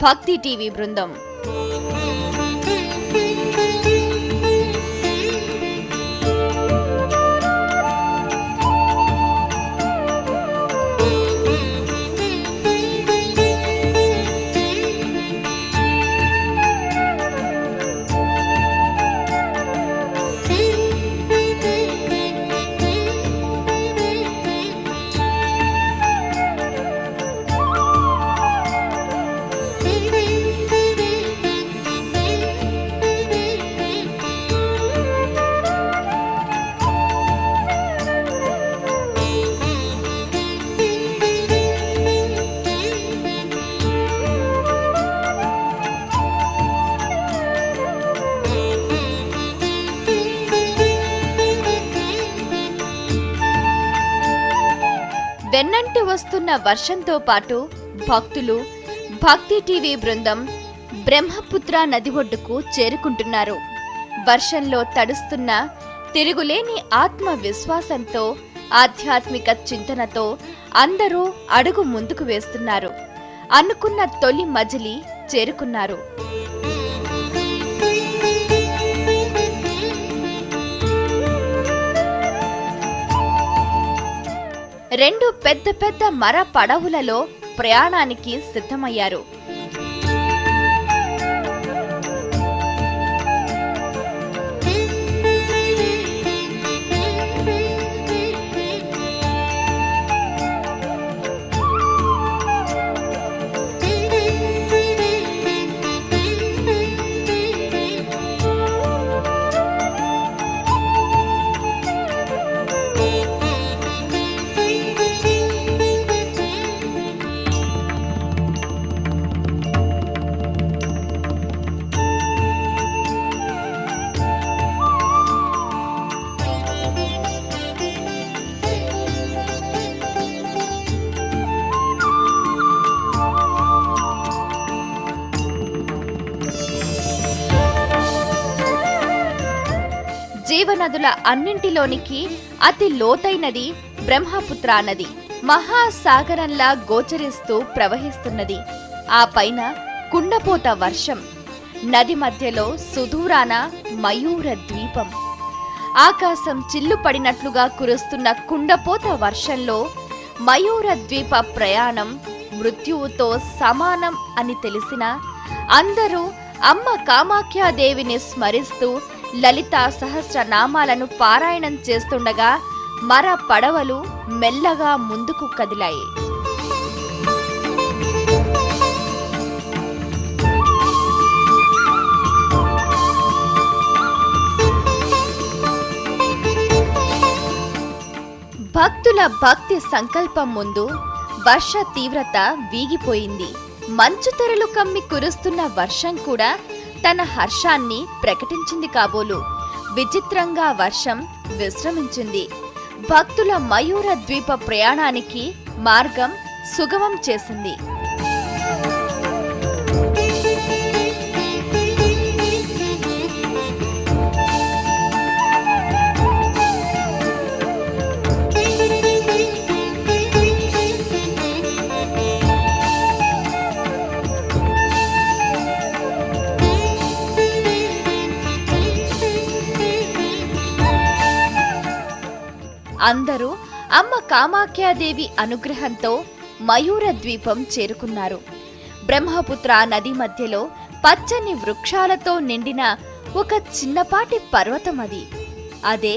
భక్తి టీవీ బృందం. వెన్నంటి వస్తున్న వర్షంతో పాటు భక్తులు భక్తి టీవీ బృందం బ్రహ్మపుత్ర నది ఒడ్డుకు చేరుకుంటున్నారు. వర్షంలో తడుస్తున్న తిరుగులేని ఆత్మవిశ్వాసంతో, ఆధ్యాత్మిక చింతనతో అందరూ అడుగు ముందుకు వేస్తున్నారు. అనుకున్న తొలి మజిలీ చేరుకున్నారు. రెండు పెద్ద పెద్ద మర పడవులలో ప్రయాణానికి సిద్ధమయ్యారు. జీవనదుల అన్నింటిలోనికి అతి లోతైనది బ్రహ్మపుత్ర నది. మహాసాగరంలా గోచరిస్తూ ప్రవహిస్తున్నది. ఆ పైన కుండపోత వర్షం. నది మధ్యలో సుదూరాన మయూర ద్వీపం. ఆకాశం చిల్లు పడినట్లుగా కురుస్తున్న కుండపోత వర్షంలో మయూర ద్వీప ప్రయాణం మృత్యువుతో సమానం అని తెలిసిన అందరూ అమ్మ కామాఖ్యాదేవిని స్మరిస్తూ లలితా సహస్రనామాలను పారాయణం చేస్తుండగా మర పడవలు మెల్లగా ముందుకు కదిలాయి. భక్తుల భక్తి సంకల్పం ముందు వర్ష తీవ్రత వీగిపోయింది. మంచు తెరలు కమ్మి కురుస్తున్న వర్షం కూడా తన హర్షాన్ని ప్రకటించింది కాబోలు. విచిత్రంగా వర్షం విశ్రమించింది. భక్తుల మయూర ద్వీప ప్రయాణానికి మార్గం సుగమం చేసింది. అందరూ అమ్మ కామాఖ్యాదేవి అనుగ్రహంతో మయూర ద్వీపం చేరుకున్నారు. బ్రహ్మపుత్ర నది మధ్యలో పచ్చని వృక్షాలతో నిండిన ఒక చిన్నపాటి పర్వతం అది. అదే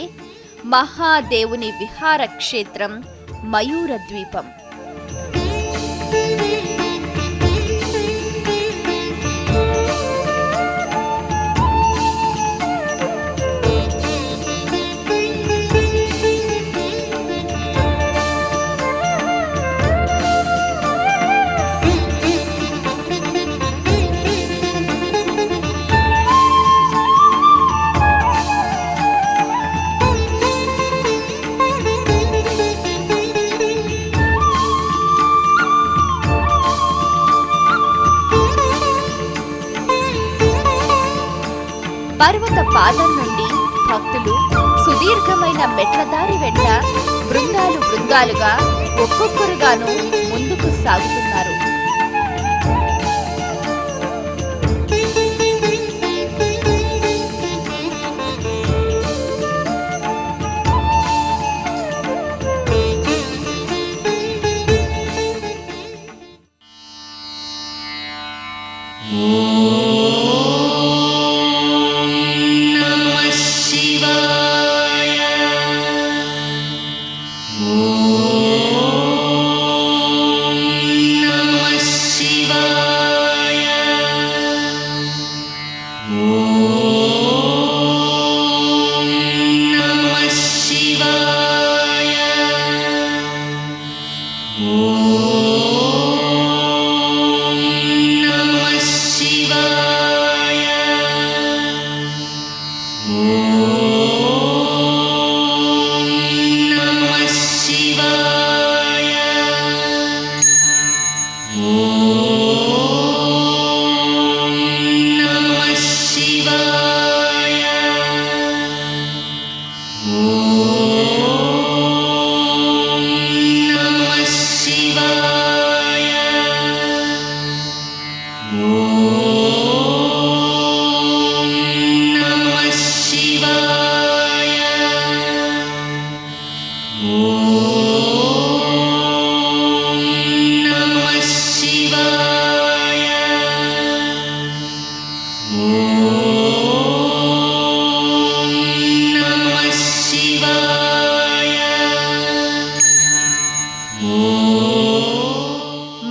మహాదేవుని విహార క్షేత్రం మయూర ద్వీపం. పర్వత పాదం నుండి భక్తులు సుదీర్ఘమైన మెట్ల దారి వెంట బృందాలు బృందాలుగా ఒక్కొక్కరుగాను ముందుకు సాగుతున్నారు.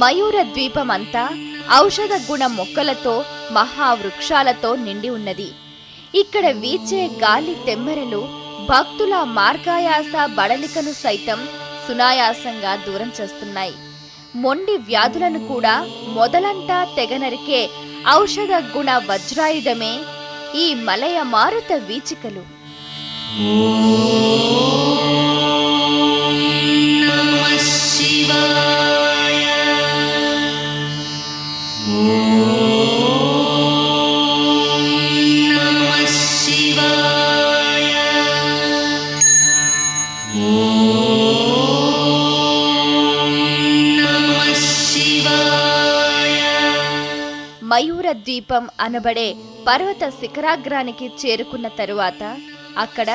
మయూర ద్వీపమంతా ఔషధ గుణ మొక్కలతో మహావృక్షాలతో నిండి ఉన్నది. ఇక్కడ వీచే గాలి తెమ్మెరలు భక్తుల మార్గాయాస బడలికను సైతం సునాయాసంగా దూరం చేస్తున్నాయి. మొండి వ్యాధులను కూడా మొదలంతా తెగనరికే ఔషధ గుణ వజ్రాయుధమే ఈ మలయ మారుత వీచికలు. మయూర ద్వీపం అనబడే పర్వత శిఖరాగ్రానికి చేరుకున్న తరువాత అక్కడ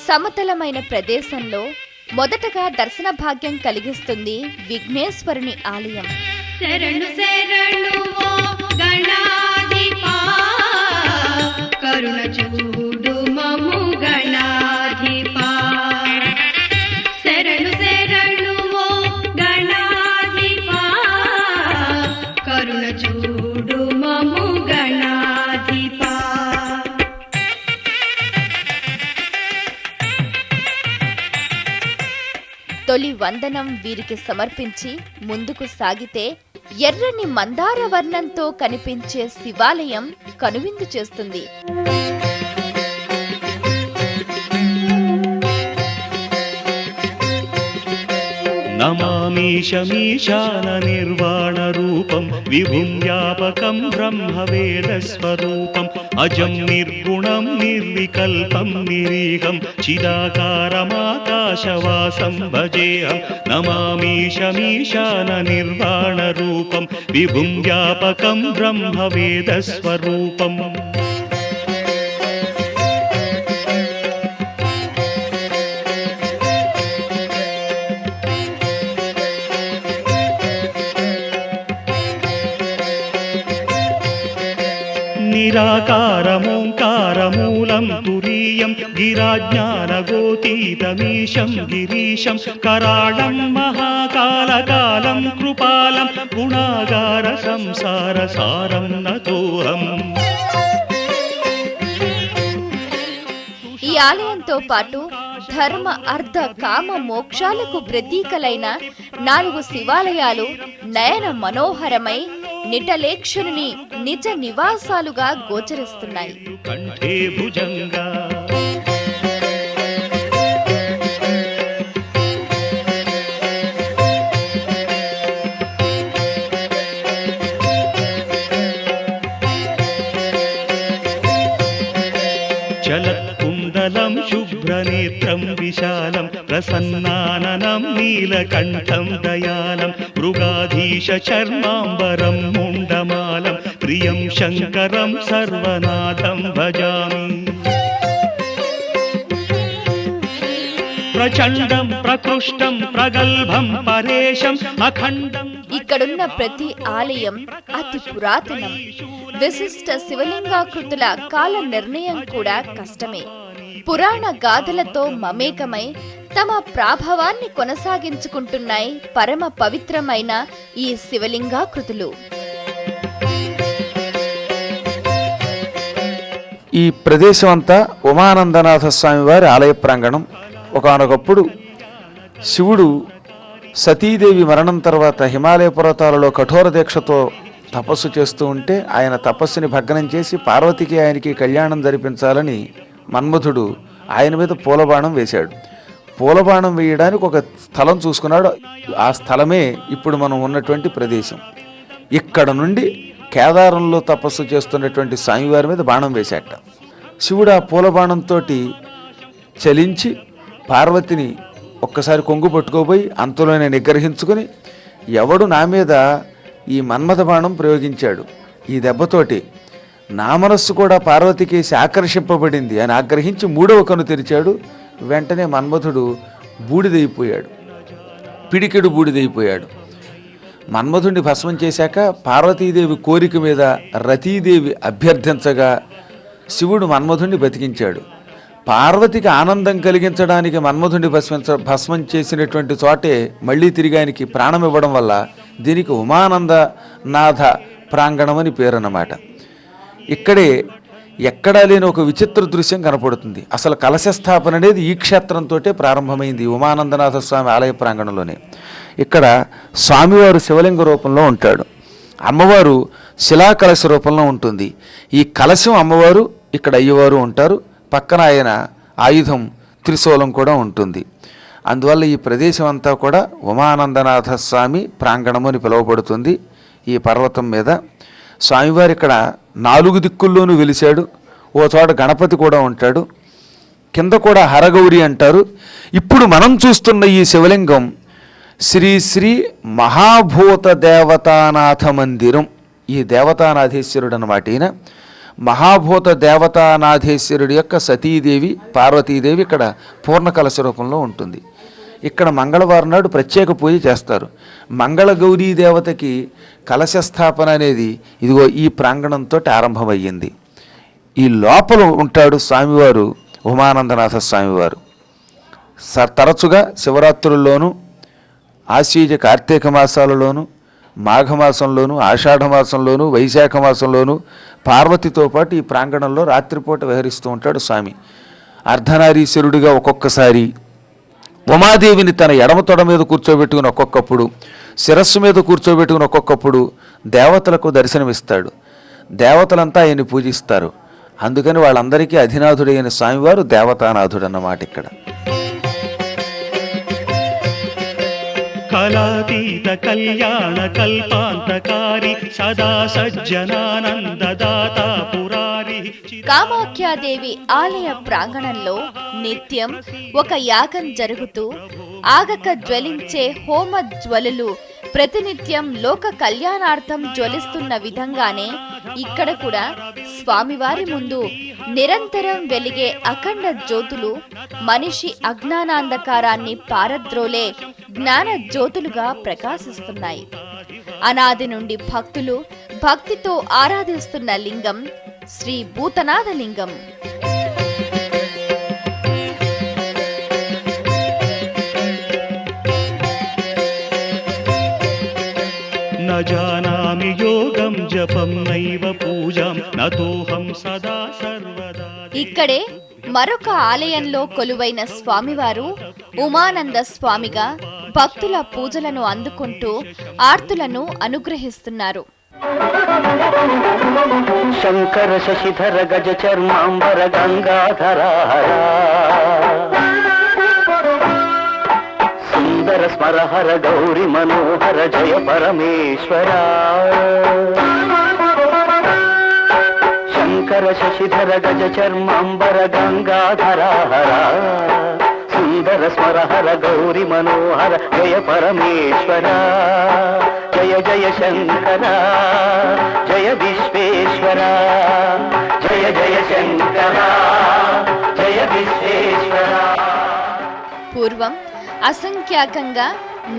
సమతలమైన ప్రదేశంలో మొదటగా దర్శన భాగ్యం కలిగిస్తుంది విఘ్నేశ్వరుని ఆలయం. శరణు శరణు ఓ గణాధిపా, కరుణ చూడు మము గణాధిపా. శరణు శరణు ఓ గణాధిపా, కరుణ చూడు మము గణాధిపా. తొలి వందనం వీరికి సమర్పించి ముందుకు సాగితే ఎర్రని మందార వర్ణంతో కనిపించే శివాలయం కనువిందు చేస్తుంది. నమామీశమీశాన నిర్వాణ రూపం విభుం వ్యాపకం బ్రహ్మవేద స్వరూపం అజం నిర్గుణం నిర్వికల్పం నిరీహం చిదాకారమాకాశవాసం భజేహం. నమామీశమీశాన నిర్వాణ రూపం విభుం వ్యాపకం బ్రహ్మవేద స్వరూపం. నిరాకారమోంకారమూలం తురీయం గిరాజ్ఞానగోతీతమీశం గిరీశం కరాళం మహాకాలకాలం కృపాలం గుణాగార సంసార సారం నతోహం. ఈ ఆలయంతో పాటు ధర్మ అర్థ కామ మోక్షాలకు ప్రతీకలైన 4 శివాలయాలు నయన మనోహరమై నిటలేక్షుని నిజ నివాసాలుగా గోచరిస్తున్నాయి. కంఠే భుజంగా చలత్కుండలం శుభ్రనేత్రం విశాలం ప్రసన్నాననం నీలకంఠం దయాలం మృగాధీశ చర్మాంబరం ముండమాలం ప్రియం శంకరం సర్వనాథం భజామి. ప్రచండం ప్రకృష్టం ప్రగల్భం పరేశం అఖండం. ఇక్కడున్న ప్రతి ఆలయం అతి పురాతనం. విశిష్ట శివలింగాకృతుల కాల నిర్ణయం కూడా కష్టమే. పురాణ గాథలతో మమేకమై తమ ప్రాభవాన్ని కొనసాగించుకుంటున్నాయి పరమ పవిత్రమైన ఈ శివలింగాకృతులు. ఈ ప్రదేశం అంతా ఉమానందనాథ స్వామి వారి ఆలయ ప్రాంగణం. ఒకానొకప్పుడు శివుడు సతీదేవి మరణం తర్వాత హిమాలయ పర్వతాలలో కఠోర దీక్షతో తపస్సు చేస్తూ ఉంటే ఆయన తపస్సుని భగ్నం చేసి పార్వతికి ఆయనకి కళ్యాణం జరిపించాలని మన్మథుడు ఆయన మీద పూలబాణం వేశాడు. పూలబాణం వేయడానికి ఒక స్థలం చూసుకున్నాడు. ఆ స్థలమే ఇప్పుడు మనం ఉన్నటువంటి ప్రదేశం. ఇక్కడ నుండి కేదారంలో తపస్సు చేస్తున్నటువంటి స్వామివారి మీద బాణం వేశాట. శివుడు ఆ పూలబాణంతో చలించి పార్వతిని ఒక్కసారి కొంగు పట్టుకోబోయి అంతలోనే నిగ్రహించుకుని, ఎవడు నా మీద ఈ మన్మథ బాణం ప్రయోగించాడు, ఈ దెబ్బతోటి నా మనస్సు కూడా పార్వతికేసి ఆకర్షింపబడింది అని ఆగ్రహించి మూడవ కన్ను తెరిచాడు. వెంటనే మన్మథుడు బూడిదైపోయాడు, పిడికెడు బూడిదైపోయాడు. మన్మథుడిని భస్మం చేశాక పార్వతీదేవి కోరిక మీద రతీదేవి అభ్యర్థించగా శివుడు మన్మథుడిని బతికించాడు. పార్వతికి ఆనందం కలిగించడానికి మన్మథుడిని భస్మం చేసినటువంటి చోటే మళ్ళీ తిరిగి ఆయనకి ప్రాణం ఇవ్వడం వల్ల దీనికి ఉమానందనాథ ప్రాంగణం అని పేరు అన్నమాట. ఇక్కడే ఎక్కడా లేని ఒక విచిత్ర దృశ్యం కనపడుతుంది. అసలు కలశ స్థాపన అనేది ఈ క్షేత్రంతో ప్రారంభమైంది, ఉమానందనాథ స్వామి ఆలయ ప్రాంగణంలోనే. ఇక్కడ స్వామివారు శివలింగ రూపంలో ఉంటాడు, అమ్మవారు శిలాకలశ రూపంలో ఉంటుంది. ఈ కలశం అమ్మవారు, ఇక్కడ అయ్యవారు ఉంటారు. పక్కన ఆయన ఆయుధం త్రిశూలం కూడా ఉంటుంది. అందువల్ల ఈ ప్రదేశం అంతా కూడా ఉమానందనాథ స్వామి ప్రాంగణం అని పిలువబడుతుంది. ఈ పర్వతం మీద స్వామివారు ఇక్కడ 4 దిక్కుల్లోనూ వెలిశాడు. ఓ చోట గణపతి కూడా ఉంటాడు, కింద కూడా హరగౌరి అంటారు. ఇప్పుడు మనం చూస్తున్న ఈ శివలింగం శ్రీ శ్రీ మహాభూత దేవతానాథ మందిరం. ఈ దేవతానాథేశ్వరుడు అన్నమాట. ఈయన మహాభూత దేవతానాథేశ్వరుడి యొక్క సతీదేవి పార్వతీదేవి ఇక్కడ పూర్ణ కలశ రూపంలో ఉంటుంది. ఇక్కడ మంగళవారం నాడు ప్రత్యేక పూజ చేస్తారు. మంగళగౌరీ దేవతకి కలశ స్థాపన అనేది ఇదిగో ఈ ప్రాంగణంతో ఆరంభమయ్యింది. ఈ లోపల ఉంటాడు స్వామివారు, ఉమానందనాథ స్వామివారు. తరచుగా శివరాత్రుల్లోనూ, ఆశ్వీజ కార్తీక మాసాలలోనూ, మాఘమాసంలోనూ, ఆషాఢమాసంలోనూ, వైశాఖ మాసంలోనూ పార్వతితో పాటు ఈ ప్రాంగణంలో రాత్రిపూట విహరిస్తూ ఉంటాడు స్వామి. అర్ధనారీశ్వరుడిగా ఒక్కొక్కసారి, ఉమాదేవిని తన ఎడమ తొడ మీద కూర్చోబెట్టుకుని ఒక్కొక్కప్పుడు, శిరస్సు మీద కూర్చోబెట్టుకుని ఒక్కొక్కప్పుడు దేవతలకు దర్శనమిస్తాడు. దేవతలంతా ఆయన్ని పూజిస్తారు. అందుకని వాళ్ళందరికీ అధినాథుడైన స్వామివారు దేవతానాథుడు అన్నమాట. ఇక్కడ కళాతీత కళ్యాణ కల్పాంతకారి సదా సజ్జనానందదాత పురారి. కామాఖ్యాదేవి ఆలయ ప్రాంగణంలో నిత్యం ఒక యాగం జరుగుతూ ఆగక జ్వలించే హోమ జ్వలులు ప్రతినిత్యం లోక కళ్యాణార్థం జ్వలిస్తున్న విధంగానే ఇక్కడ కూడా స్వామివారి ముందు నిరంతరం వెలిగే అఖండ జ్యోతులు మనిషి అజ్ఞానాంధకారాన్ని పారద్రోలే జ్ఞాన జ్యోతులుగా ప్రకాశిస్తున్నాయి. అనాది నుండి భక్తులు భక్తితో ఆరాధిస్తున్న లింగం శ్రీ భూతనాథ లింగం. న జానామి యోగం జపం నైవ పూజాం నతోహం సదా సర్వదా. ఇక్కడే మరొక ఆలయంలో కొలువైన స్వామివారు ఉమానంద స్వామిగా భక్తుల పూజలను అందుకుంటూ ఆర్తులను అనుగ్రహిస్తున్నారు. శంకర శశిధర గజ చర్మాంబర గంగాధర సుందర స్మరహర గౌరి మనోహర జయ పరమేశ్వర. శంకర శశిధర గజ చర్మాంబర గంగాధర సుందర స్మరహర గౌరి మనోహర జయ పరమేశ్వర. జయ జయ శంకర జయ విశ్వేశ్వర. జయ జయ శంకర జయ విశ్వేశ్వర. పూర్వం అసంఖ్యాకంగా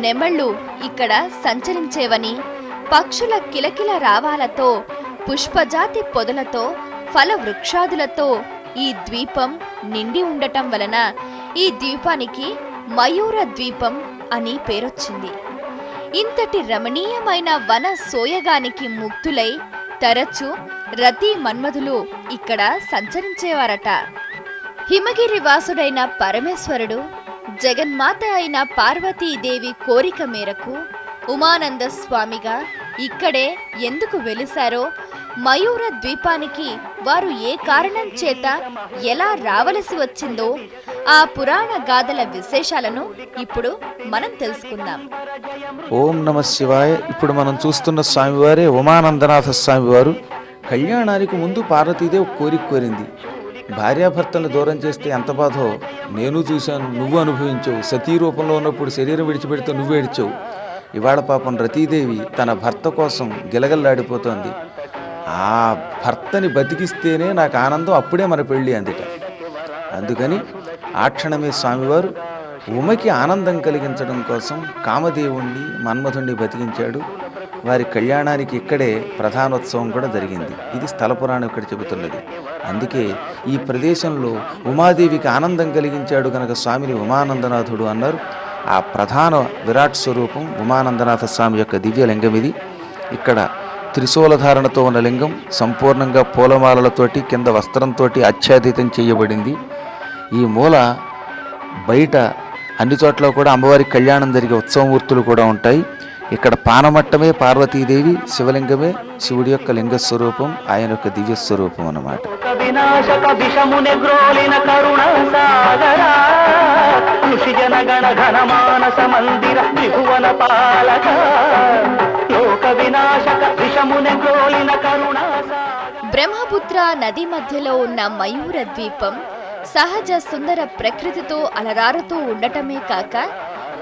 నెమళ్ళు ఇక్కడ సంచరించేవని, పక్షుల కిలకిల రావాలతో, పుష్పజాతి పొదలతో, ఫల వృక్షాదులతో ఈ ద్వీపం నిండి ఉండటం వలన ఈ ద్వీపానికి మయూర ద్వీపం అని పేరొచ్చింది. ఇంతటి రమణీయమైన వన సోయగానికి ముక్తులై తరచు రతి మన్మధులు ఇక్కడ సంచరించేవారట. హిమగిరి వాసుడైన పరమేశ్వరుడు జగన్మాత అయిన పార్వతీదేవి కోరిక మేరకు ఉమానంద స్వామిగా ఇక్కడే ఎందుకు వెలిశారో, మయూర ద్వీపానికి వారు ఏ కారణం చేత ఎలా రావలసి వచ్చిందో ఆ పురాణ గాథల విశేషాలను ఇప్పుడు మనం తెలుసుకుందాం. ఓం నమ శివాయ. ఇప్పుడు మనం చూస్తున్న స్వామివారే ఉమానందనాథ స్వామివారు. కళ్యాణానికి ముందు పార్వతీదేవి కోరిక కోరింది. భార్యాభర్తలను దూరం చేస్తే ఎంత బాధో నేను చూశాను, నువ్వు అనుభవించావు. సతీ రూపంలో ఉన్నప్పుడు శరీరం విడిచిపెడితే నువ్వు ఏడ్చావు. ఇవాళ పాపం రతీదేవి తన భర్త కోసం గిలగల్లాడిపోతోంది. ఆ భర్తని బతికిస్తేనే నాకు ఆనందం, అప్పుడే మన పెళ్ళి అందుట. అందుకని ఆ క్షణమే స్వామివారు ఉమకి ఆనందం కలిగించడం కోసం కామదేవుణ్ణి మన్మధుణ్ణి బతికించాడు. వారి కళ్యాణానికి ఇక్కడే ప్రధానోత్సవం కూడా జరిగింది. ఇది స్థల పురాణం ఇక్కడ చెబుతున్నది. అందుకే ఈ ప్రదేశంలో ఉమాదేవికి ఆనందం కలిగించాడు కనుక స్వామిని ఉమానందనాథుడు అన్నారు. ఆ ప్రధాన విరాట్ స్వరూపం ఉమానందనాథ స్వామి యొక్క దివ్య లింగం ఇది. ఇక్కడ త్రిశూలధారణతో ఉన్న లింగం సంపూర్ణంగా పూలమాలలతోటి కింద వస్త్రంతో ఆచ్ఛాదితం చేయబడింది. ఈ మూల బయట అన్ని చోట్ల కూడా అమ్మవారి కళ్యాణం జరిగే ఉత్సవమూర్తులు కూడా ఉంటాయి. ఇక్కడ పానమట్టమే పార్వతీదేవి, శివలింగమే శివుడి యొక్క లింగ స్వరూపం, ఆయన యొక్క దివ్య స్వరూపం అన్నమాట. వినాశక విషముని గ్రోలిన కరుణ సాగరా ఋషిజన గణ ఘన మానస మందిర త్రిభువన పాలక లోక వినాశక విషముని గ్రోలిన కరుణ. బ్రహ్మపుత్ర నది మధ్యలో ఉన్న మయూర ద్వీపం సహజ సుందర ప్రకృతితో అలరారుతూ ఉండటమే కాక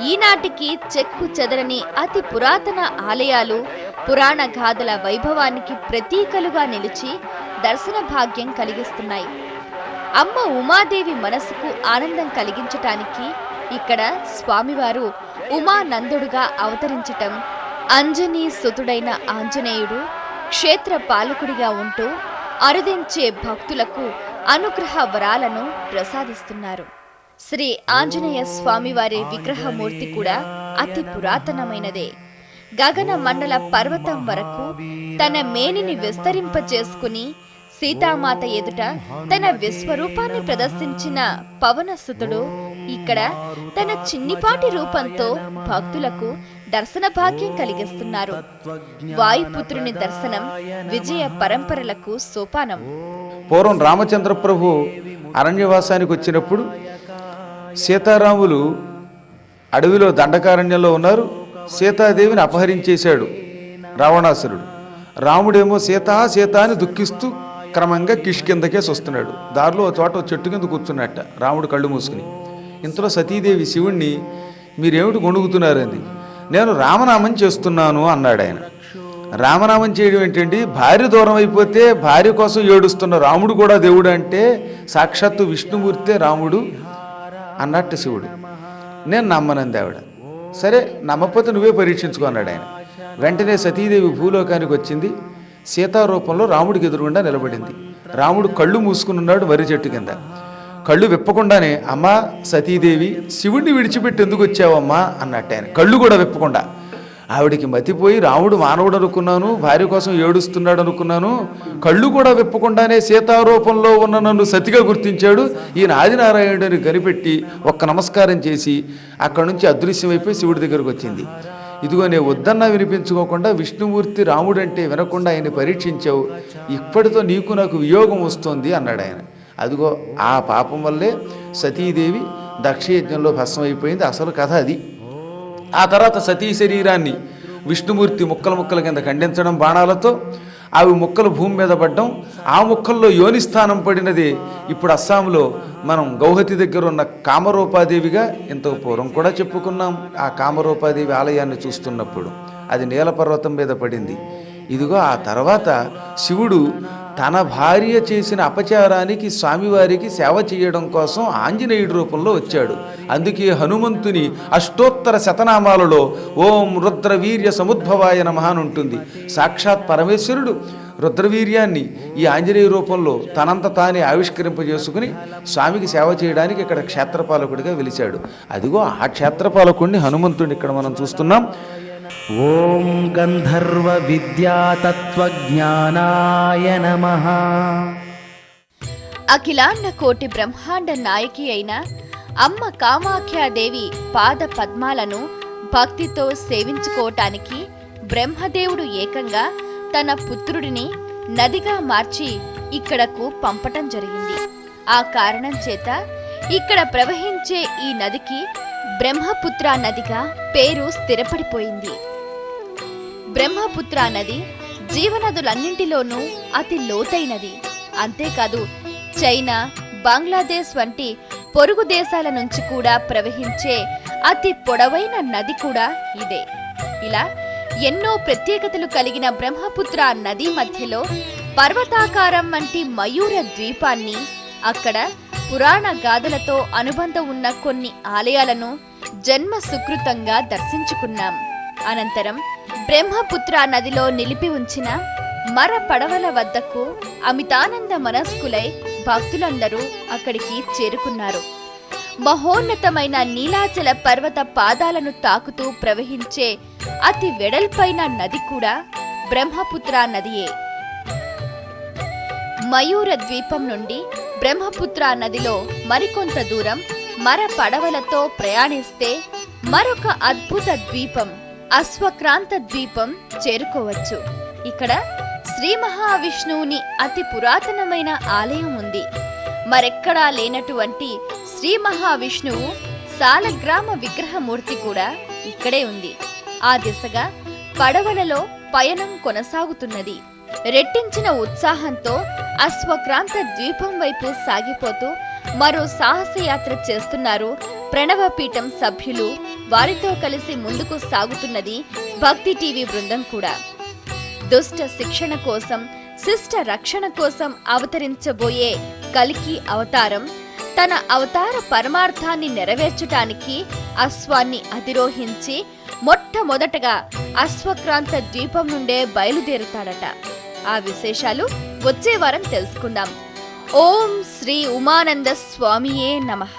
ఈనాటికి చెక్కు చెదరని అతి పురాతన ఆలయాలు, పురాణ గాథల వైభవానికి ప్రతీకలుగా నిలిచి దర్శన భాగ్యం కలిగిస్తున్నాయి. అమ్మ ఉమాదేవి మనసుకు ఆనందం కలిగించటానికి ఇక్కడ స్వామివారు ఉమానందుడుగా అవతరించటం, అంజనీ సుతుడైన ఆంజనేయుడు క్షేత్ర పాలకుడిగా ఉంటూ అరుదించే భక్తులకు అనుగ్రహ వరాలను ప్రసాదిస్తున్నారు. శ్రీ ఆంజనేయ స్వామివారి విగ్రహమూర్తి కూడా అతి పురాతనమైనదే. గగన మండల పర్వతం వరకు తన మేనిని విస్తరింపచేసుకుని సీతామాత ఎదుట తన విశ్వరూపాన్ని ప్రదర్శించిన పవనసుతుడు ఇక్కడ తన చిన్నిపాటి రూపంతో భక్తులకు దర్శన భాగ్యం కలిగిస్తున్నారు. వాయుపుత్రుని దర్శనం విజయ పరంపరలకు సోపానం. పూర్వం రామచంద్ర ప్రభు అరణ్యవాసానికి వచ్చినప్పుడు సీతారాములు అడవిలో దండకారణ్యంలో ఉన్నారు. సీతాదేవిని అపహరించేశాడు రావణాసురుడు. రాముడేమో సీత సీత అని దుఃఖిస్తూ క్రమంగా కిష్కిందకేసి వస్తున్నాడు. దారిలో చోట చెట్టు కింద కూర్చున్నట్ట రాముడు కళ్ళు మూసుకుని. ఇంతలో సతీదేవి శివుణ్ణి మీరేమిటి గొణుగుతున్నారంది. నేను రామనామం చేస్తున్నాను అన్నాడు ఆయన. రామనామం చేయడం ఏంటండి? భార్య దూరం అయిపోతే భార్య కోసం ఏడుస్తున్న రాముడు కూడా దేవుడు అంటే సాక్షాత్తు విష్ణుమూర్తే రాముడు అన్నట్టు శివుడు. నేను నమ్మనంది ఆవిడ. సరే నమ్మకపోతే నువ్వే పరీక్షించుకో అన్నాడు ఆయన. వెంటనే సతీదేవి భూలోకానికి వచ్చింది. సీతారూపంలో రాముడికి ఎదురుగుండా నిలబడింది. రాముడు కళ్ళు మూసుకున్నాడు మర్రి చెట్టు కింద. కళ్ళు విప్పకుండానే అమ్మా సతీదేవి శివుడిని విడిచిపెట్టి ఎందుకు వచ్చావమ్మా అన్నట్టు ఆయన. కళ్ళు కూడా విప్పకుండా. ఆవిడికి మతిపోయి రాముడు మానవుడు అనుకున్నాను, భార్య కోసం ఏడుస్తున్నాడు అనుకున్నాను. కళ్ళు కూడా విప్పకుండానే సీతారూపంలో ఉన్న నన్ను సతిగా గుర్తించాడు. ఈయన ఆదినారాయణుడిని కనిపెట్టి ఒక్క నమస్కారం చేసి అక్కడి నుంచి అదృశ్యమైపోయి శివుడి దగ్గరకు వచ్చింది. ఇదిగో నేను వద్దన్నా వినిపించుకోకుండా విష్ణుమూర్తి రాముడంటే వినకుండా ఆయన్ని పరీక్షించావు. ఇప్పటితో నీకు నాకు వియోగం వస్తుంది అన్నాడు ఆయన. అదిగో ఆ పాపం వల్లే సతీదేవి దక్షయజ్ఞంలో భస్మం అయిపోయింది. అసలు కథ అది. ఆ తర్వాత సతీ శరీరాన్ని విష్ణుమూర్తి ముక్కల ముక్కల కింద ఖండించడం బాణాలతో, అవి ముక్కలు భూమి మీద పడ్డం. ఆ ముక్కల్లో యోనిస్థానం పడినది ఇప్పుడు అస్సాంలో మనం గౌహతి దగ్గర ఉన్న కామరూపాదేవిగా ఇంత పూర్వం కూడా చెప్పుకున్నాం. ఆ కామరూపాదేవి ఆలయాన్ని చూస్తున్నప్పుడు అది నీలపర్వతం మీద పడింది. ఇదిగో ఆ తర్వాత శివుడు తన భార్య చేసిన అపచారానికి స్వామివారికి సేవ చేయడం కోసం ఆంజనేయుడి రూపంలో వచ్చాడు. అందుకే హనుమంతుని అష్టోత్తర శతనామాలలో ఓం రుద్రవీర్య సముద్భవాయ నమః అని ఉంటుంది. సాక్షాత్ పరమేశ్వరుడు రుద్రవీర్యాన్ని ఈ ఆంజనేయ రూపంలో తనంత తానే ఆవిష్కరింపజేసుకుని స్వామికి సేవ చేయడానికి ఇక్కడ క్షేత్రపాలకుడిగా వెలిశాడు. అదిగో ఆ క్షేత్రపాలకుడిని హనుమంతుడిని ఇక్కడ మనం చూస్తున్నాం. ఓం గంధర్వ విద్యాతత్వజ్ఞానాయ నమః. అఖిలాండ కోటి బ్రహ్మాండ నాయకి అయిన అమ్మ కామాఖ్యాదేవి పాద పద్మాలను భక్తితో సేవించుకోవటానికి బ్రహ్మదేవుడు ఏకంగా తన పుత్రుడిని నదిగా మార్చి ఇక్కడకు పంపటం జరిగింది. ఆ కారణం చేత ఇక్కడ ప్రవహించే ఈ నదికి బ్రహ్మపుత్ర నదిగా పేరు స్థిరపడిపోయింది. బ్రహ్మపుత్ర నది జీవనదులన్నింటిలోనూ అతి లోతైనది. అంతేకాదు చైనా, బంగ్లాదేశ్ వంటి పొరుగు దేశాల నుంచి కూడా ప్రవహించే అతి పొడవైన నది కూడా ఇదే. ఇలా ఎన్నో ప్రత్యేకతలు కలిగిన బ్రహ్మపుత్ర నది మధ్యలో పర్వతాకారం వంటి మయూర ద్వీపాన్ని, అక్కడ పురాణ గాథలతో అనుబంధం ఉన్న కొన్ని ఆలయాలను జన్మ సుకృతంగా దర్శించుకున్నాం. అనంతరం బ్రహ్మపుత్ర నదిలో నిలిపి ఉంచిన మర పడవల వద్దకు అమితానంద మనస్కులై భక్తులందరూ అక్కడికి చేరుకున్నారు. మహోన్నతమైన నీలాచల పర్వత పాదాలను తాకుతూ ప్రవహించే అతి వెడల్పైన నది కూడా బ్రహ్మపుత్ర నదియే. మయూర ద్వీపం నుండి బ్రహ్మపుత్ర నదిలో మరికొంత దూరం మర పడవలతో ప్రయాణిస్తే మరొక అద్భుత ద్వీపం అశ్వక్రాంత ద్వీపం చేరుకోవచ్చు. ఇక్కడ శ్రీ మహావిష్ణువుని అతి పురాతనమైన ఆలయం ఉంది. మరెక్కడా లేనటువంటి శ్రీ మహావిష్ణువు సాలగ్రామ విగ్రహమూర్తి కూడా ఇక్కడే ఉంది. ఆ దిశగా పడవలలో పయనం కొనసాగుతున్నది. రెట్టించిన ఉత్సాహంతో అశ్వక్రాంత ద్వీపం వైపు సాగిపోతూ మరో సాహసయాత్ర చేస్తున్నారు ప్రణవపీఠం సభ్యులు. వారితో కలిసి ముందుకు సాగుతున్నది భక్తి టీవీ బృందం కూడా. దుష్ట శిక్షణ కోసం, శిష్ట రక్షణ కోసం అవతరించబోయే కల్కి అవతారం తన అవతార పరమార్థాన్ని నెరవేర్చటానికి అశ్వాన్ని అధిరోహించి మొట్టమొదటగా అశ్వక్రాంత ద్వీపం నుండే బయలుదేరుతాడట. ఆ విశేషాలు వచ్చే వారం తెలుసుకుందాం. ఓం శ్రీ ఉమానంద స్వామియే నమః.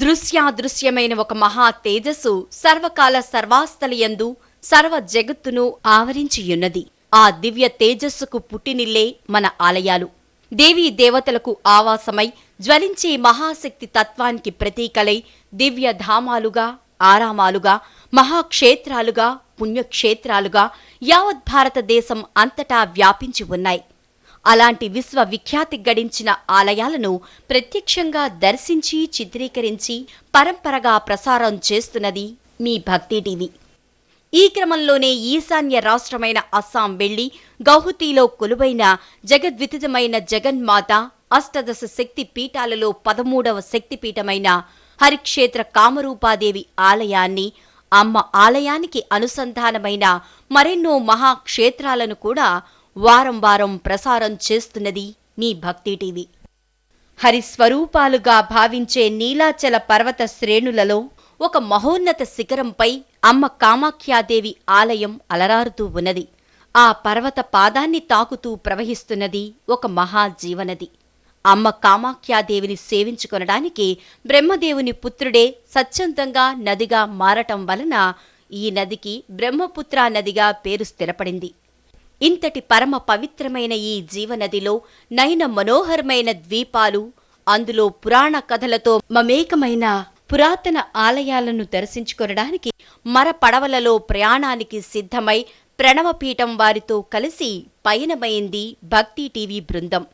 దృశ్యాదృశ్యమైన ఒక మహా తేజస్సు సర్వకాల సర్వాస్థలియందు సర్వ జగత్తును ఆవరించియున్నది. ఆ దివ్య తేజస్సుకు పుట్టినిల్లే మన ఆలయాలు. దేవీ దేవతలకు ఆవాసమై జ్వలించే మహాశక్తి తత్వానికి ప్రతీకలై దివ్య ధామాలుగా, ఆరామాలుగా, మహాక్షేత్రాలుగా, పుణ్యక్షేత్రాలుగా యావత్ భారతదేశం అంతటా వ్యాపించి ఉన్నాయి. అలాంటి విశ్వవిఖ్యాతి గడించిన ఆలయాలను ప్రత్యక్షంగా దర్శించి చిత్రీకరించి పరంపరగా ప్రసారం చేస్తున్నది మీ భక్తి టీవీ. ఈ క్రమంలోనే ఈశాన్య రాష్ట్రమైన అస్సాం వెళ్లి గౌహతిలో కొలువైన జగద్విదితమైన జగన్మాత అష్టదశ శక్తి పీఠాలలో 13వ శక్తిపీఠమైన హరిక్షేత్ర కామరూపాదేవి ఆలయాన్ని, అమ్మ ఆలయానికి అనుసంధానమైన మరెన్నో మహాక్షేత్రాలను కూడా వారం వారం ప్రసారం చేస్తున్నది మీ భక్తి టీవీ. హరిస్వరూపాలుగా భావించే నీలాచల పర్వత శ్రేణులలో ఒక మహోన్నత శిఖరంపై అమ్మ కామాఖ్యాదేవి ఆలయం అలరారుతూ ఉన్నది. ఆ పర్వత పాదాన్ని తాకుతూ ప్రవహిస్తున్నది ఒక మహాజీవనది. అమ్మ కామాఖ్యాదేవిని సేవించుకొనడానికి బ్రహ్మదేవుని పుత్రుడే స్వచ్ఛందంగా నదిగా మారటం వలన ఈ నదికి బ్రహ్మపుత్ర నదిగా పేరు స్థిరపడింది. ఇంతటి పరమ పవిత్రమైన ఈ జీవనదిలో నయన మనోహరమైన ద్వీపాలు, అందులో పురాణ కథలతో మమేకమైన పురాతన ఆలయాలను దర్శించుకొనడానికి మర పడవలలో ప్రయాణానికి సిద్ధమై ప్రణవపీఠం వారితో కలిసి పయనమైంది భక్తి టీవీ బృందం.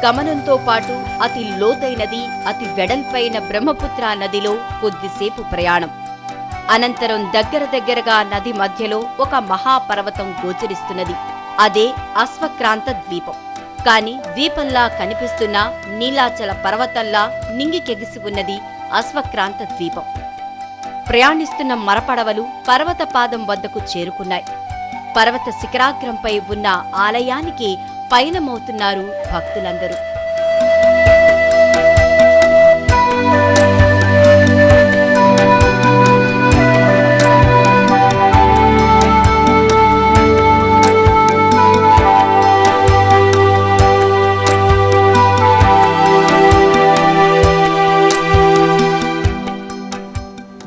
గమనంతో పాటు అతి లోతైనది, అతి వెడల్పైన బ్రహ్మపుత్ర నదిలో కొద్దిసేపు ప్రయాణం. అనంతరం దగ్గరగా నది మధ్యలో ఒక మహాపర్వతం గోచరిస్తున్నది. అదే అశ్వక్రాంత ద్వీపం. కాని ద్వీపంలా కనిపిస్తున్న నీలాచల పర్వతంలా నింగికెగిసి ఉన్నది అశ్వక్రాంత ద్వీపం. ప్రయాణిస్తున్న మరపడవలు పర్వత పాదం వద్దకు చేరుకున్నాయి. పర్వత శిఖరాగ్రంపై ఉన్న ఆలయానికి పయనమవుతున్నారు భక్తులందరూ.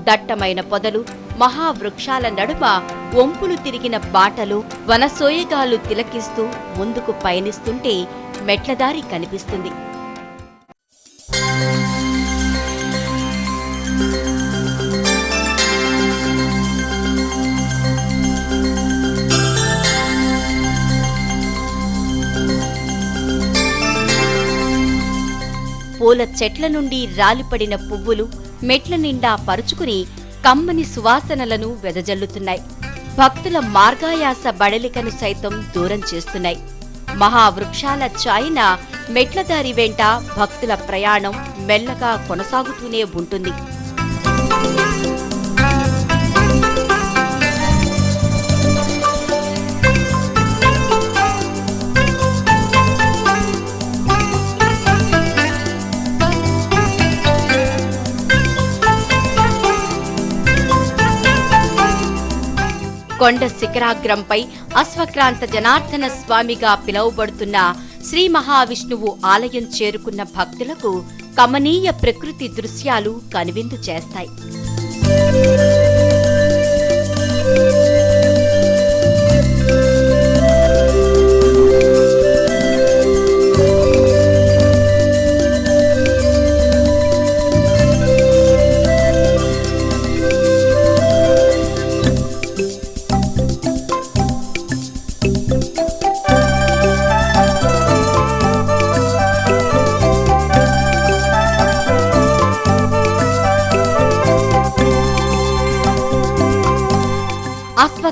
దట్టమైన పొదలు, మహావృక్షాల నడుమ వంపులు తిరిగిన బాటలు, వనసోయగాలు తిలకిస్తూ ముందుకు పయనిస్తుంటే మెట్లదారి కనిపిస్తుంది. పూల చెట్ల నుండి రాలిపడిన పువ్వులు మెట్ల నిండా పరుచుకుని కమ్మని సువాసనలను వెదజల్లుతున్నాయి. భక్తుల మార్గాయాస బడలికను సైతం దూరం చేస్తున్నాయి. మహావృక్షాల ఛాయన మెట్లదారి వెంట భక్తుల ప్రయాణం మెల్లగా కొనసాగుతూనే ఉంటుంది. కొండ శిఖరాగ్రంపై అశ్వక్రాంత జనార్దన స్వామిగా పిలువబడుతున్న శ్రీ మహావిష్ణువు ఆలయం చేరుకున్న భక్తులకు కమనీయ ప్రకృతి దృశ్యాలు కనువిందు చేస్తాయి.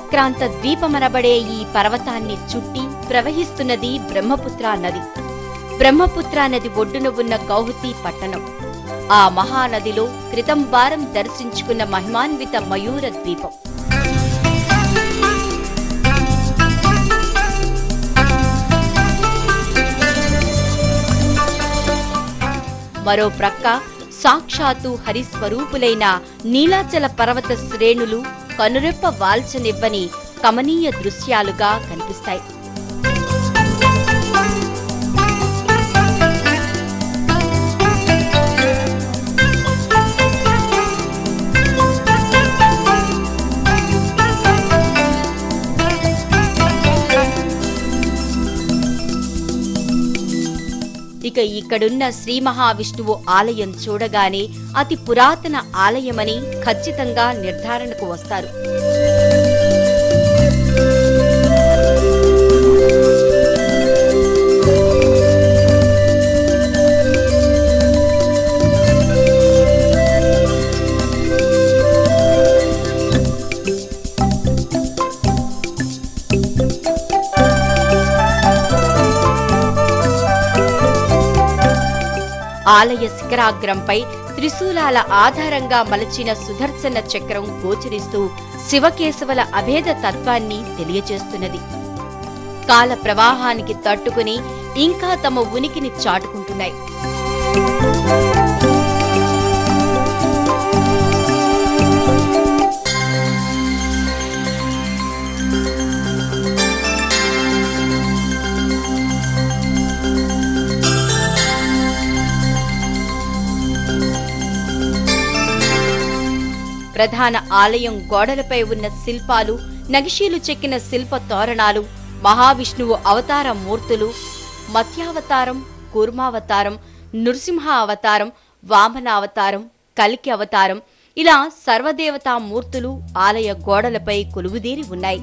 అశ్వక్రాంత ద్వీపమనబడే ఈ పర్వతాన్ని చుట్టి ప్రవహిస్తున్నది బ్రహ్మపుత్రా నది. బ్రహ్మపుత్రా నది ఒడ్డున ఉన్న గౌహతి పట్టణం. ఆ మహానదిలో క్రితం వారం దర్శించుకున్న మహిమాన్విత మయూర ద్వీపం. మరో ప్రక్క సాక్షాత్తు హరిస్వరూపులైన నీలాచల పర్వత శ్రేణులు కనురెప్ప వాల్చనివ్వని కమనీయ దృశ్యాలుగా కనిపిస్తాయి. ఇక ఇక్కడున్న శ్రీ మహావిష్ణువు ఆలయం చూడగానే అతి పురాతన ఆలయమని ఖచ్చితంగా నిర్ధారణకు వస్తారు. ఆలయ శిఖరాగ్రంపై త్రిశూలాల ఆధారంగా మలచిన సుదర్శన చక్రం గోచరిస్తూ శివకేశవుల అభేద తత్వాన్ని తెలియజేస్తున్నది. కాల ప్రవాహానికి తట్టుకుని ఇంకా తమ ఉనికిని చాటుకుంటున్నాయి. ప్రధాన ఆలయం గోడలపై ఉన్న శిల్పాలు, నగిషీలు చెక్కిన శిల్ప తోరణాలు, మహావిష్ణువు అవతార మూర్తులు, మత్స్యావతారం, కూర్మావతారం, నృసింహ అవతారం, వామనావతారం, కల్కి అవతారం ఇలా సర్వదేవతా మూర్తులు ఆలయ గోడలపై కొలువుదీరి ఉన్నాయి.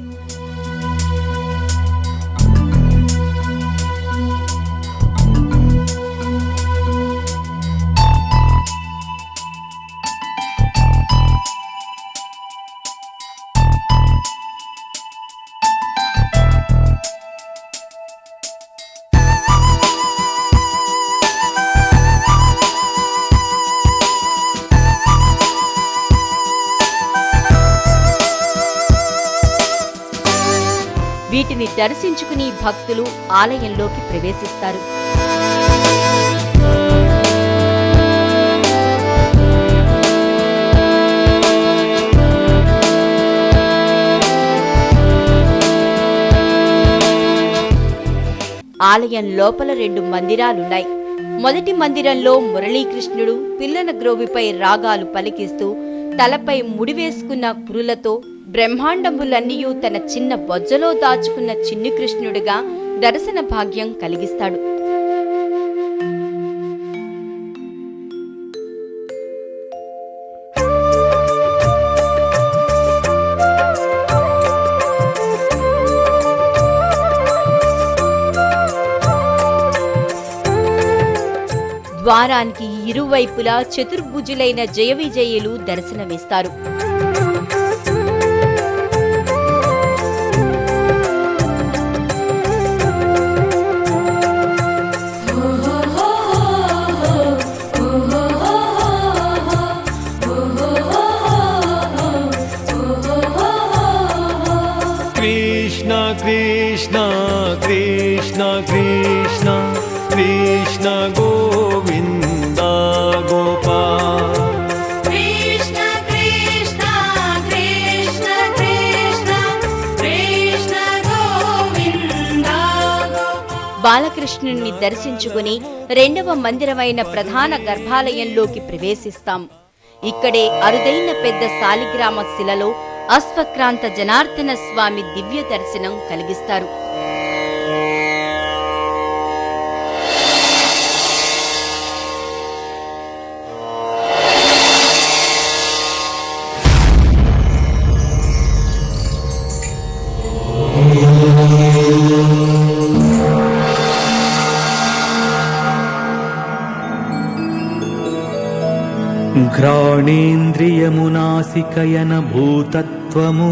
వీటిని దర్శించుకుని భక్తులు ఆలయంలోకి ప్రవేశిస్తారు. ఆలయం లోపల 2 మందిరాలున్నాయి. మొదటి మందిరంలో మురళీకృష్ణుడు పిల్లన గ్రోవిపై రాగాలు పలికిస్తూ తలపై ముడివేసుకున్న కురులతో బ్రహ్మాండములన్నీయూ తన చిన్న బొజ్జలో దాచుకున్న చిన్ని కృష్ణుడిగా దర్శన భాగ్యం కలిగిస్తాడు. ద్వారానికి ఇరువైపులా చతుర్భుజులైన జయ విజయులు దర్శనమిస్తారు. కృష్ణ కృష్ణ కృష్ణ కృష్ణ కృష్ణ గోవింద గోపాల కృష్ణ కృష్ణ కృష్ణ కృష్ణ కృష్ణ గోవింద బాలకృష్ణుణ్ణి దర్శించుకుని 2వ మందిరమైన ప్రధాన గర్భాలయంలోకి ప్రవేశిస్తాం. ఇక్కడే అరుదైన పెద్ద శాలిగ్రామ శిలలో అశ్వక్రాంత జనార్దన స్వామి దివ్య దర్శనం కలిగిస్తారు. घ्राणेन्द्रियमुनासिकयन भूतत्वमु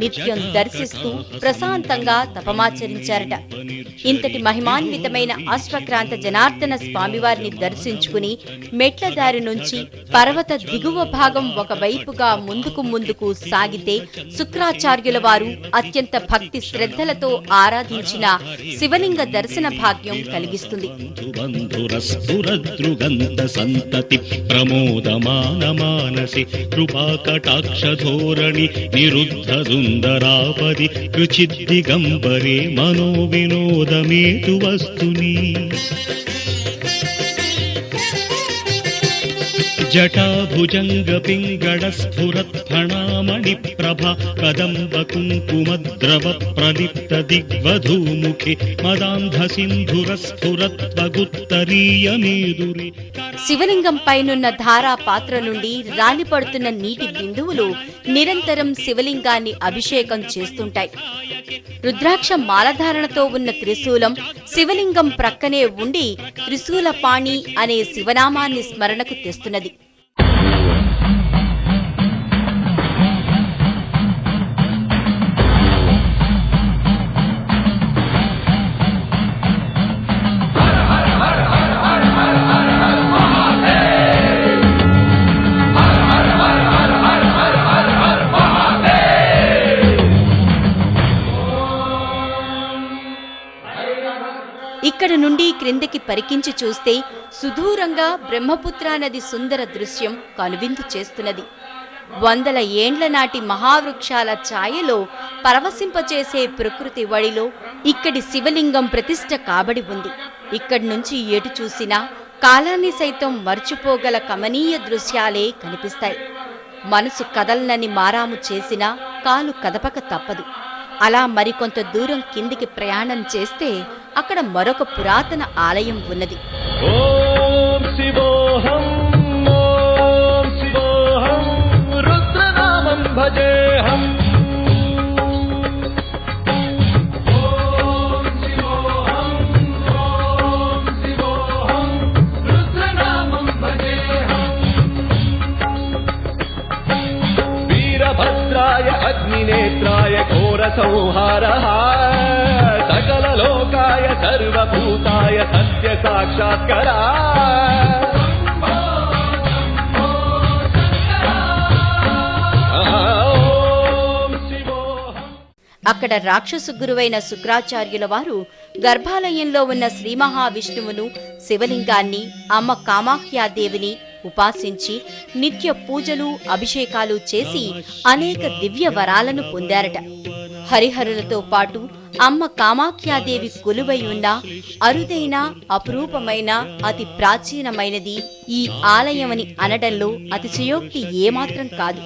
నిత్యం దర్శిస్తూ ప్రశాంతంగా తపమాచరించారట. ఇంతటి మహిమాన్వితమైన అశ్వక్రాంత జనార్దన స్వామివారిని దర్శించుకుని మెట్ల దారి నుంచి పర్వత దిగువ భాగం ఒకవైపుగా ముందుకు సాగితే శుక్రాచార్యుల వారు అత్యంత భక్తి శ్రద్ధలతో ఆరాధించిన శివలింగ దర్శన భాగ్యం కలిగిస్తుంది. సంతతి ప్రమోదమాన మానసి కృపాకటాక్షధోరణి నిరుద్ధ సుందరాపది కృచిద్దిగంబరే మనో వినోదమేతు వస్తుని జటాభుజంగ పింగళ స్ఫురత్ ఫణామణి ప్రభా కదంబ కుంకుమద్రవ ప్రలిప్త దిగ్వధూముఖి మదాంధ సింధుర స్ఫురత్వగుత్తరీయ మేదురి. శివలింగం పైనున్న ధారా పాత్ర నుండి రాలిపడుతున్న నీటి బిందువులు నిరంతరం శివలింగాన్ని అభిషేకం చేస్తుంటాయి. రుద్రాక్ష మాలధారణతో ఉన్న త్రిశూలం శివలింగం ప్రక్కనే ఉండి త్రిశూలపాణి అనే శివనామాన్ని స్మరణకు తెస్తున్నది. ఇక్కడ నుండి క్రిందికి పరికించి చూస్తే సుదూరంగా బ్రహ్మపుత్ర నది సుందర దృశ్యం కనువిందు చేస్తున్నది. వందల ఏండ్ల నాటి మహావృక్షాల ఛాయలో పరవశింపచేసే ప్రకృతి వడిలో ఇక్కడి శివలింగం ప్రతిష్ఠ కాబడి ఉంది. ఇక్కడి నుంచి ఎటు చూసినా కాలాన్ని సైతం మర్చిపోగల కమనీయ దృశ్యాలే కనిపిస్తాయి. మనసు కదలనని మారాము చేసినా కాలు కదపక తప్పదు. అలా మరికొంత దూరం కిందికి ప్రయాణం చేస్తే అక్కడ మరొక పురాతన ఆలయం ఉన్నది. ఓం శివోహం ఓం శివోహం రుద్రనామం భజేహం. ఓం శివోహం ఓం శివోహం రుద్రనామం భజేహం. వీరభద్రాయ అగ్నినేత్రాయ ఘోర సంహారః సకల లోకాయ సర్వభూతాయ సత్య సాక్షాత్కరా. అక్కడ రాక్షసు గురువైన శుక్రాచార్యుల వారు గర్భాలయంలో ఉన్న శ్రీ మహావిష్ణువును, శివలింగాన్ని, అమ్మ కామాఖ్యాదేవిని ఉపాసించి నిత్య పూజలు అభిషేకాలు చేసి అనేక దివ్య వరాలను పొందారట. హరిహరులతో పాటు అమ్మ కామాఖ్యాదేవి కొలువై ఉన్న అరుదైన అపురూపమైన అతి ప్రాచీనమైనది ఈ ఆలయమని అనడంలో అతిశయోక్తి ఏమాత్రం కాదు.